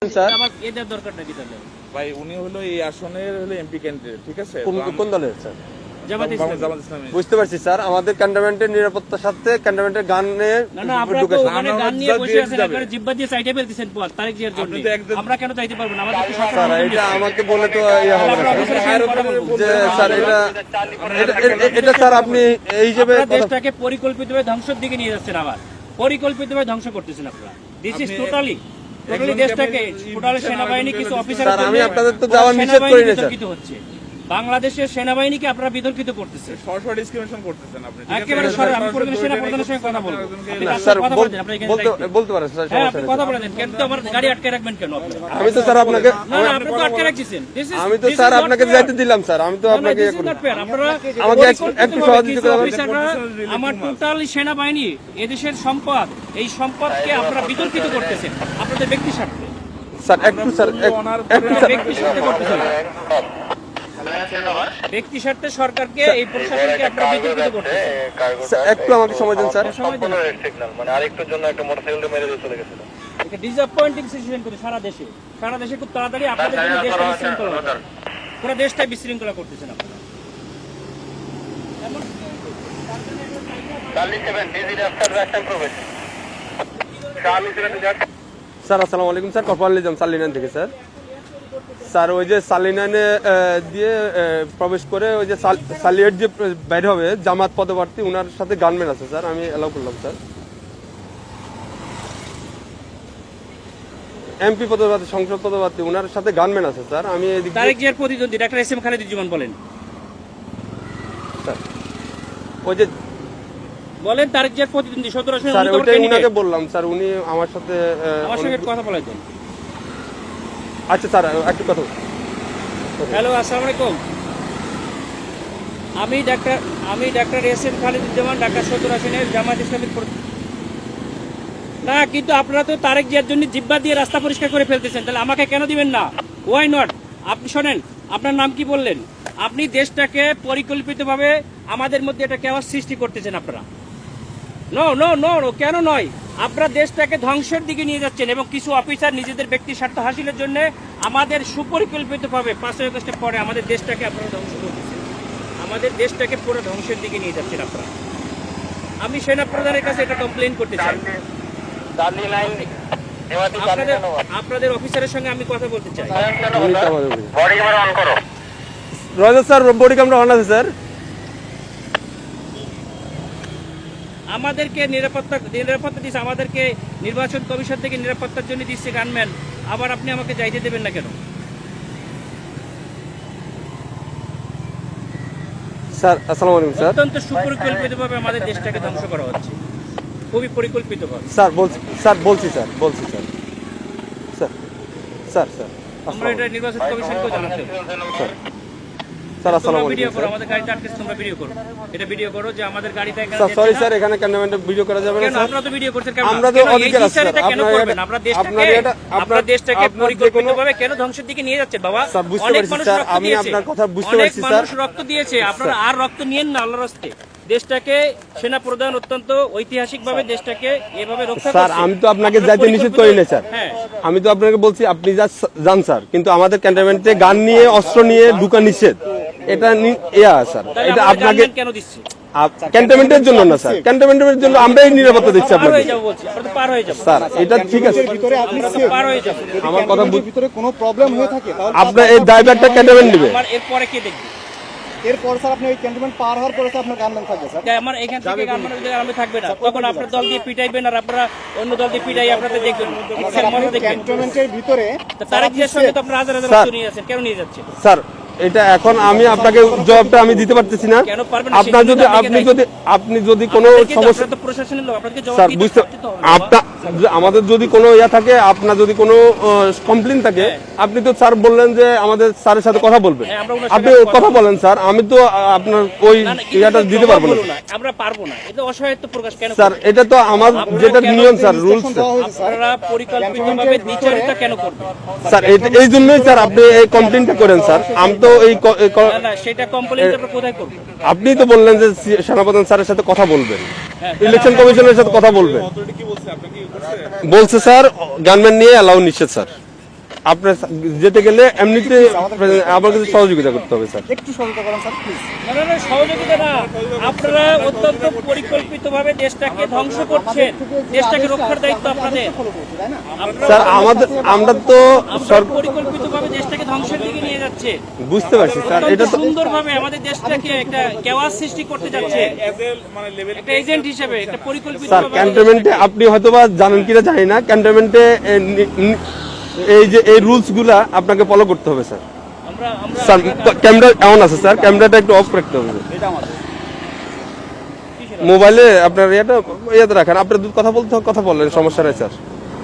Sir আমার এদের দরকারটা কি তাহলে ভাই উনি হলো এই আসনের হলো এমপি ক্যান্ডিডেট, ঠিক আছে? কোন দলের স্যার? জামাত ইসলামী। জামাত ইসলামী। বুঝতে পারছি স্যার, আমাদের ক্যান্টনমেন্টের নিরাপত্তার সাথে ক্যান্টনমেন্টের গানে না আপনারা তো ওখানে গান নিয়ে বসে আছেন, একবারে জিহ্বা দিয়ে সাইডে ফেলতেছেন পথ তারিখ জিয়ার জন্য। আপনি তো একদম- আমরা কেন চাইতে পারবো না? আমাদের তো সরকার স্যার অনুমোদন এটা দিচ্ছে। আমাকে বলে তো ইয়ে হবে না আমরা স্যার। অফিসের সঙ্গে কথা বলবো। যে স্যার এটা স্যার আপনি এই হিসেবে আপনারা দেশটাকে পরিকল্পিতভাবে ধ্বংসের দিকে নিয়ে যাচ্ছেন, আবার পরিকল্পিতভাবে ধ্বংস করতেছেন আপনারা। দিস ইজ টোটালি দেশটাকে টোটালি সেনাবাহিনী কিছু অফিসার স্যার, আমি আপনাদের তো যাওয়ার নিষেধ করি না, স্যার। হচ্ছে বাংলাদেশের সেনাবাহিনীকে আপনারা বিতর্কিত করতেছে সরাসরি ডিসক্রিমিনেশন করতেছেন আপনি, ঠিক আছে? একেবারে সরাসরি। আমি পরে সেনা প্রধানের সঙ্গে কথা বলবো। আপনি না, রাস্তায় স্যার কথা বলতেন, আপনারা এখানে দায়িত্বে। বলতে পারেন স্যার, হ্যাঁ, সমস্যা আপনি নেই। কথা বলে দেন। কিন্তু আমার গাড়ি আটকে রাখবেন কেন আপনারা? আমি তো স্যার আপনাকে না আপনি তো আটকে রাখছেন। আমি তো স্যার আপনাকে যাইতে দিলাম স্যার, আমি তো আপনাকে ইয়ে করি। আমাকে একটু সহযোগিতা করবেন। অফিসাররা আমার টোটাল সেনাবাহিনী এদেশের সম্পদ, এই সম্পদকে আপনারা বিতর্কিত করতেছেন আপনাদের ব্যক্তি স্বার্থে। স্যার একটু স্যার একটু স্যার ব্যক্তি স্বার্থে করতেছেন, ব্যক্তি স্বার্থে সরকারকে এই প্রশাসনকে আপনারা বিতর্কিত করতেছেন। স্যার, একটু আমাকে সময় দেন স্যার। সময় দেন। মানে আরেকটুর জন্য একটা মোটরসাইকেল মেরে দিয়ে চলে গেছিল। এটা ডিসঅ্যাপয়েন্টিং সিচুয়েশন করে সারা দেশে খুব তাড়াতাড়ি আপনাদের জন্য দেশটা বিশৃঙ্খলা হবে। পুরো দেশটাই বিশৃঙ্খলা করতেছেন আপনারা। স্যার আসসালামু আলাইকুম স্যার, কর্পোরাল নিজাম সালিনান থেকে স্যার। স্যার ওই যে সালিনানে দিয়ে প্রবেশ করে ওই যে সালিয়েট যে বাইরে হবে জামাত পদপ্রার্থী, ওনার সাথে গানম্যান আছে স্যার, আমি অ্যালাউ করলাম স্যার। এমপি পদপ্রার্থী, সংসদ পদপ্রার্থী, ওনার সাথে গানম্যান আছে স্যার। আমি এদিকে তারেক জিয়ার প্রতিদ্বন্দ্বী ডাক্তার এস এম খালেদুজ্জামান বলেন স্যার ওই যে বলেন তারেক জিয়ার প্রতিদ্বন্দ্বী 17 আসনে স্যার উনি তো ওইটাই candidate। ওনাকে বললাম স্যার, উনি আমার সাথে আমার সঙ্গে একটু কথা বলে দেন। আচ্ছা স্যার একটু কথা হ্যালো, আসসালামু আলাইকুম। আমি doctor S M Khaleduzzaman, Dhaka 17 আসনের জামাত ইসলামীর না, কিন্তু আপনারা তো তারেক জিয়ার জন্য জিব্বা দিয়ে রাস্তা পরিষ্কার করে ফেলতেছেন, তাহলে আমাকে কেন দিবেন না? Why not? আপনি শোনেন, আপনার নাম কি বললেন? আপনি দেশটাকে পরিকল্পিতভাবে আমাদের মধ্যে এটা কেওয়াস সৃষ্টি করতেছেন আপনারা। নো নো নো নো, কেন নয়? আপনারা দেশটাকে ধ্বংসের দিকে নিয়ে যাচ্ছেন এবং কিছু অফিসার নিজেদের ব্যক্তি স্বার্থ হাসিলের জন্য আমাদের সুপরিকল্পিতভাবে 5 আগস্টের পরে আমাদের দেশটাকে আপনারা ধ্বংস করতেছেন, আমাদের দেশটাকে পুরো ধ্বংসের দিকে নিয়ে যাচ্ছেন আপনারা। আমি সেনা প্রধানের কাছে এটা কমপ্লেন করতে চাই। আপনাদের অফিসারের সঙ্গে আমি কথা বলতে চাই। রয়েছে স্যার, বডি ক্যামেরা অন আছে স্যার। আমাদেরকে নিরাপত্তা দিচ্ছে, আমাদেরকে নির্বাচন কমিশন থেকে নিরাপত্তার জন্য দিচ্ছে গানম্যান, আবার আপনি আমাকে যাইতে দেবেন না কেন? স্যার আসসালামু আলাইকুম স্যার। অত্যন্ত সুপরিকল্পিতভাবে আমাদের দেশটাকে ধ্বংস করা হচ্ছে, খুবই পরিকল্পিতভাবে। স্যার বলছি স্যার স্যার স্যার স্যার আমরা এটা নির্বাচন কমিশনকেও জানাতে হবে। স্যার আসসালামু তোমরা ভিডিও আলাইকুম করো, স্যার। আমাদের গাড়িতে আটকেছে, তোমরা ভিডিও করো, এটা ভিডিও করো যে আমাদের গাড়িটা এখানে স্যার সরি যাচ্ছে স্যার, না। এখানে ক্যামেরাম্যানটা ভিডিও করা যাবে না কেন স্যার? আপনারা তো ভিডিও করছেন কেন? আমরা তো কেন এই অধিকার আছে বিচারটা স্যার। কেন করবেন? আপনারা আপনার দেশটাকে আপনার যে কোনো পরিকল্পিতভাবে কেন ধ্বংসের দিকে নিয়ে যাচ্ছেন বাবা? স্যার, বুঝতে অনেক পারছি মানুষ স্যার, রক্ত আমি দিয়েছে, আপনার কথা বুঝতে অনেক পারছি স্যার। মানুষ রক্ত দিয়েছে, আপনারা আর রক্ত নিয়েন না আল্লাহর রাস্তে। দেশটাকে সেনা প্রধান অত্যন্ত ঐতিহাসিকভাবে দেশটাকে এভাবে রক্ষা স্যার করছে। আমি তো আপনাকে আপনারা যাইতে নিষেধ করি না স্যার। হ্যাঁ, আমি তো আপনাকে বলছি আপনি যান স্যার, কিন্তু আমাদের ক্যান্টনমেন্টে গান নিয়ে অস্ত্র নিয়ে ঢুকা নিষেধ। এটা স্যার, তাহলে এটা আমাদের আপনাকে গানম্যান কেন দিচ্ছে? ক্যান্টনমেন্টের জন্য না স্যার, ক্যান্টনমেন্টের জন্য আমরাই নিরাপত্তা দিচ্ছি পার আপনাকে হয়ে যাবো বলছি, আমরা তো পার হয়ে যাবো, স্যার। এটা ঠিক আছে, আমরা তো পার হয়ে যাবো। আমার কথা ভিতরে কোনো প্রবলেম হয়ে থাকে তাহলে আপনার এই ড্রাইভারটা ক্যান্টনমেন্ট নেবে। আমার এরপরে কে দেখবে? এরপর স্যার আপনি ওই ক্যান্টনমেন্ট পার হওয়ার পরে স্যার আপনার গানম্যান থাকবে স্যার। আমার এখান থেকে আমি থাকবে না, তখন আপনার দল দিয়ে পিটাইবেন আর আপনারা অন্য দল দিয়ে পিটাই আপনাদের দেখবেন, ইচ্ছার মতো দেখবেন। ক্যান্টনমেন্টের ভিতরে তারেক জিয়ার সঙ্গে তো আপনারা হাজার হাজার স্যার। রক্ত নিয়ে যাচ্ছেন, কেন নিয়ে যাচ্ছেন? স্যার এটা এখন আমি আপনাকে জবাবটা আমি দিতে পারতেছি না। কেন পারবেন না? আপনার যদি সেখানে আপনি যদি কোনো আপনাদেরকে তো- সমস্যা আপনারা তো প্রশাসনের লোক, আপনাদেরকে জবাব স্যার দিতে বুঝতে পারতে তো হবে। আমাদের যদি কোনো ইয়া থাকে, আপনার যদি কোনো কমপ্লেন থাকে, আপনি তো স্যার বললেন যে আমাদের স্যারের সাথে কথা বলবেন। হ্যাঁ, আমরা ওনার আপনি সাথে কথা কথা বলেন স্যার, আমি তো আপনার ওই না, না, ইয়াটা কিন্তু দিতে পারবো না জবাব বলো না, আমরা পারবো না, এটা অসহায়ত্ব প্রকাশ কেন স্যার। করবেন? এটা তো আমার যেটা নিয়ম স্যার, রুলস দেওয়া হয়েছে স্যার। আপনারা পরিকল্পিতভাবে দ্বিচারিতা কেন করবেন? স্যার। এই জন্যই স্যার আপনি এই কমপ্লেনটা করেন স্যার। আমি তো না না, সেটা কমপ্লেইন আমরা কোথায় করব? আপনি তো বললেন যে সেনাপ্রধান স্যারের সাথে কথা বলবেন, হ্যাঁ, ইলেকশন কমিশনের সাথে কথা বলবেন। বলছে স্যার গানম্যান নিয়ে অ্যালাউ নিষেধ স্যার। আপনার যেতে গেলে এমনিতে আমার কাছে সহযোগিতা করতে হবে স্যার। একটু সহযোগিতা করেন স্যার প্লিজ। না না না, সহযোগিতা না, আপনারা অত্যন্ত পরিকল্পিতভাবে দেশটাকে ধ্বংস করছেন, দেশটাকে রক্ষার দায়িত্ব আপনাদের। ফলো করছি তাই না? স্যার আমরা তো আপনারা পরিকল্পিতভাবে দেশটাকে ধ্বংসের দিকে নিয়ে যাচ্ছে, বুঝতে পারছি স্যার, এটা তো সুন্দরভাবে আমাদের দেশটাকে একটা কেওয়াস সৃষ্টি করতে যাচ্ছে মানে লেভেল একটা এজেন্ট হিসেবে, একটা পরিকল্পিত স্যার ক্যান্টনমেন্টে আপনি হয়তোবা জানেন কিনা জানি না, ক্যান্টনমেন্টে এই যে এই রুলস গুলা আপনাকে ফলো করতে হবে স্যার। আমরা আমরা স্যার ক্যামেরা এমন আছে স্যার, ক্যামেরাটা একটু অফ রাখতে হবে এটা আমাদের মোবাইলে আপনার ইয়াতে রাখেন, আপনার কথা বলতে কথা বললেন, সমস্যা নাই স্যার।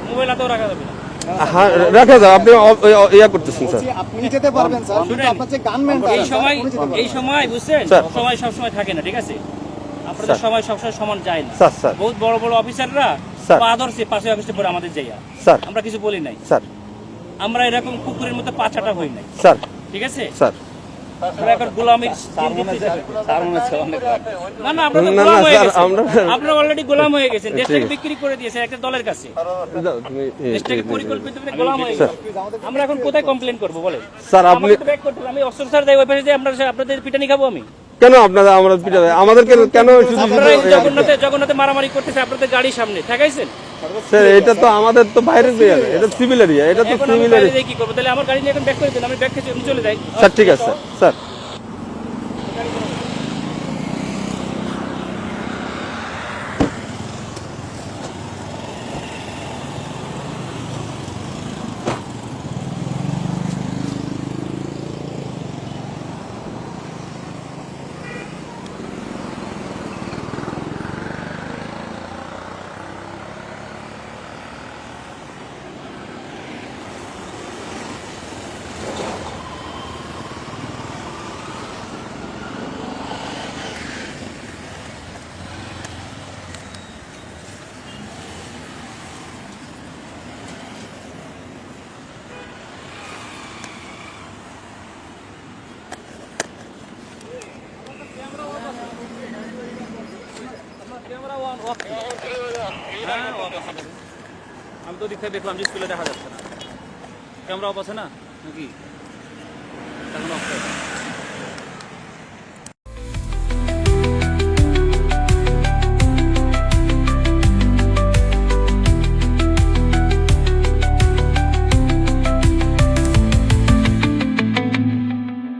মোবাইল হাতেও রাখা যাবে না। হ্যাঁ রাখা যাবে, আপনি ইয়া করতেছেন স্যার। যে আপনি যেতে পারবেন স্যার, কিন্তু আপনার যে গানম্যানটা এই সময় বুঝছেন, স্যার। সময় সব সময় থাকে না, ঠিক আছে? আপনাদের সময় সবসময় সমান যায় না। স্যার স্যার বহুত বড় বড় অফিসাররা স্যার। আদর্শে পাশে অফিসে পরে আমাদের যাইয়া, স্যার আমরা কিছু বলি নাই, স্যার আমরা এরকম কুকুরের মতো পাচাটা হই নাই, স্যার ঠিক আছে? স্যার আমরা এখন গোলামির না না, আপনারা তো না, গোলাম না, হয়ে স্যার, গেছেন, আমরা- আপনারা অলরেডি গোলাম হয়ে গেছেন, ঠিক দেশটাকে আছে। বিক্রি করে দিয়েছেন একটা দলের কাছে, যাও, তুমি- দেশটাকে পরিকল্পিতভাবে গোলাম হয়ে গেছে। আমরা এখন কোথায় কমপ্লেন করবো বলেন? স্যার আপনি আমাকে তো ব্যাক করতে হবে, আমি অস্ত্র স্যার দেয় ওই পাশে দিয়ে আপনাদের পিটানি খাবো আমি? কেন আপনারা আমরা পিটাবে আমাদেরকে কেন শুধু আপনারা এই শুধু জগন্নাথে মারামারি করতেছে আপনাদের গাড়ির সামনে ঠেকাইছেন। স্যার এটা তো আমাদের তো বাইরের এরিয়া, এটা সিভিল এরিয়া, এটা তো এখন আমি সিভিল বাইরে এরিয়া। যেয়ে কি করবো? তাহলে আমার গাড়ি নিয়ে এখন ব্যাক করে দেন, আমি ব্যাক খেয়ে চলে যাই। স্যার ঠিক আছে স্যার স্যার আমি তো দিকে দেখলাম যে স্কুলে দেখা যাচ্ছে না, ক্যামেরা অফ আছে না নাকি? এখন অফ